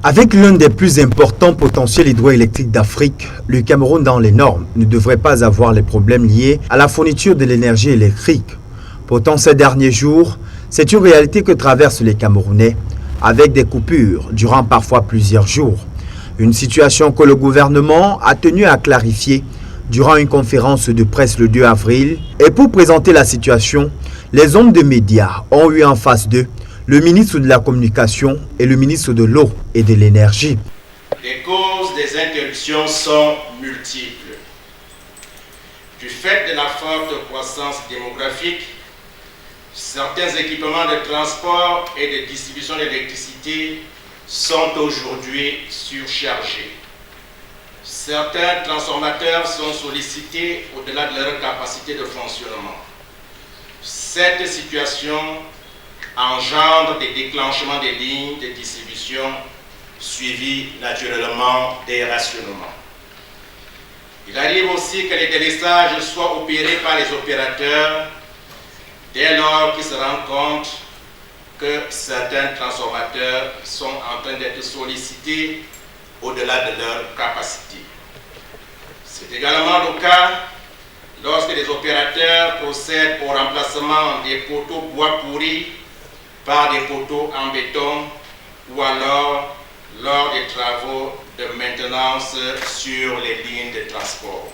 Avec l'un des plus importants potentiels hydroélectriques d'Afrique, le Cameroun dans les normes ne devrait pas avoir les problèmes liés à la fourniture de l'énergie électrique. Pourtant, ces derniers jours, c'est une réalité que traversent les Camerounais, avec des coupures durant parfois plusieurs jours. Une situation que le gouvernement a tenu à clarifier durant une conférence de presse le 2 avril. Et pour présenter la situation, les hommes de médias ont eu en face d'eux le ministre de la Communication et le ministre de l'Eau et de l'Énergie. Les causes des interruptions sont multiples. Du fait de la forte croissance démographique, certains équipements de transport et de distribution d'électricité sont aujourd'hui surchargés. Certains transformateurs sont sollicités au-delà de leur capacité de fonctionnement. Cette situation engendre des déclenchements des lignes de distribution suivis naturellement des rationnements. Il arrive aussi que les délestages soient opérés par les opérateurs dès lors qu'ils se rendent compte que certains transformateurs sont en train d'être sollicités au-delà de leur capacité. C'est également le cas lorsque les opérateurs procèdent au remplacement des poteaux bois pourris par des poteaux en béton ou alors lors des travaux de maintenance sur les lignes de transport.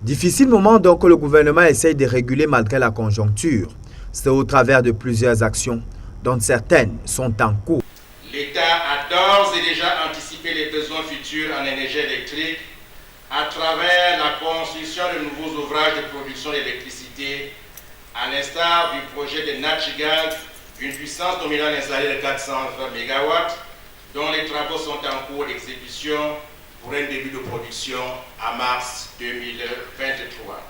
Difficile moment donc que le gouvernement essaye de réguler malgré la conjoncture. C'est au travers de plusieurs actions, dont certaines sont en cours. L'État a d'ores et déjà anticipé les besoins futurs en énergie électrique à travers la construction de nouveaux ouvrages de production d'électricité, à l'instar du projet de Nachigal, une puissance nominale installée de 420 MW, dont les travaux sont en cours d'exécution pour un début de production à mars 2023.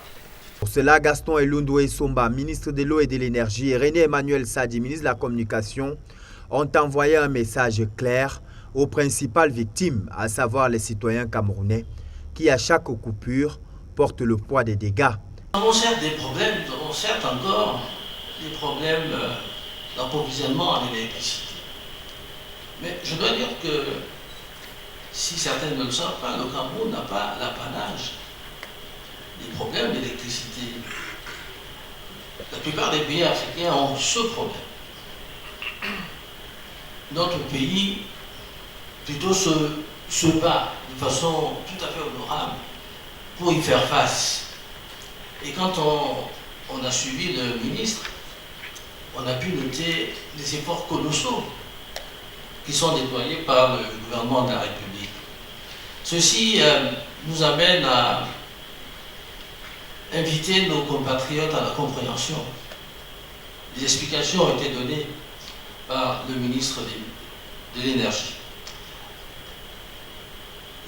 Pour cela, Gaston Elundwe Somba, ministre de l'Eau et de l'Énergie, et René Emmanuel Sadi, ministre de la Communication, ont envoyé un message clair aux principales victimes, à savoir les citoyens camerounais, qui à chaque coupure portent le poids des dégâts. Nous avons certes des problèmes, nous avons certes encore des problèmes d'approvisionnement en électricité. Mais je dois dire que, si certains ne le savent pas, le Cameroun n'a pas l'apanage des problèmes d'électricité. La plupart des pays africains ont ce problème. Notre pays plutôt se bat de façon tout à fait honorable pour y faire face. Et quand on a suivi le ministre, on a pu noter les efforts colossaux qui sont déployés par le gouvernement de la République. Ceci nous amène à inviter nos compatriotes à la compréhension. Les explications ont été données par le ministre de l'Énergie.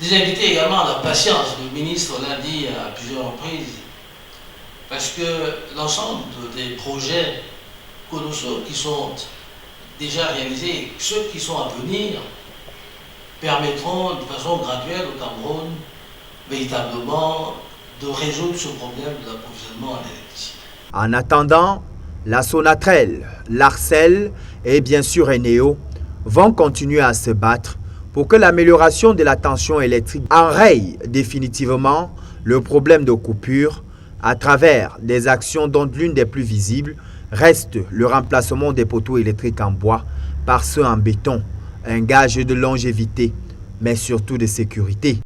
Les inviter également à la patience. Le ministre l'a dit à plusieurs reprises, parce que l'ensemble des projets colossaux qui sont déjà réalisés et ceux qui sont à venir permettront de façon graduelle au Cameroun véritablement de résoudre ce problème de l'approvisionnement en électricité. En attendant, la Sonatrel, l'Arcel et bien sûr Eneo vont continuer à se battre pour que l'amélioration de la tension électrique enraye définitivement le problème de coupure à travers des actions dont l'une des plus visibles reste le remplacement des poteaux électriques en bois par ceux en béton, un gage de longévité, mais surtout de sécurité.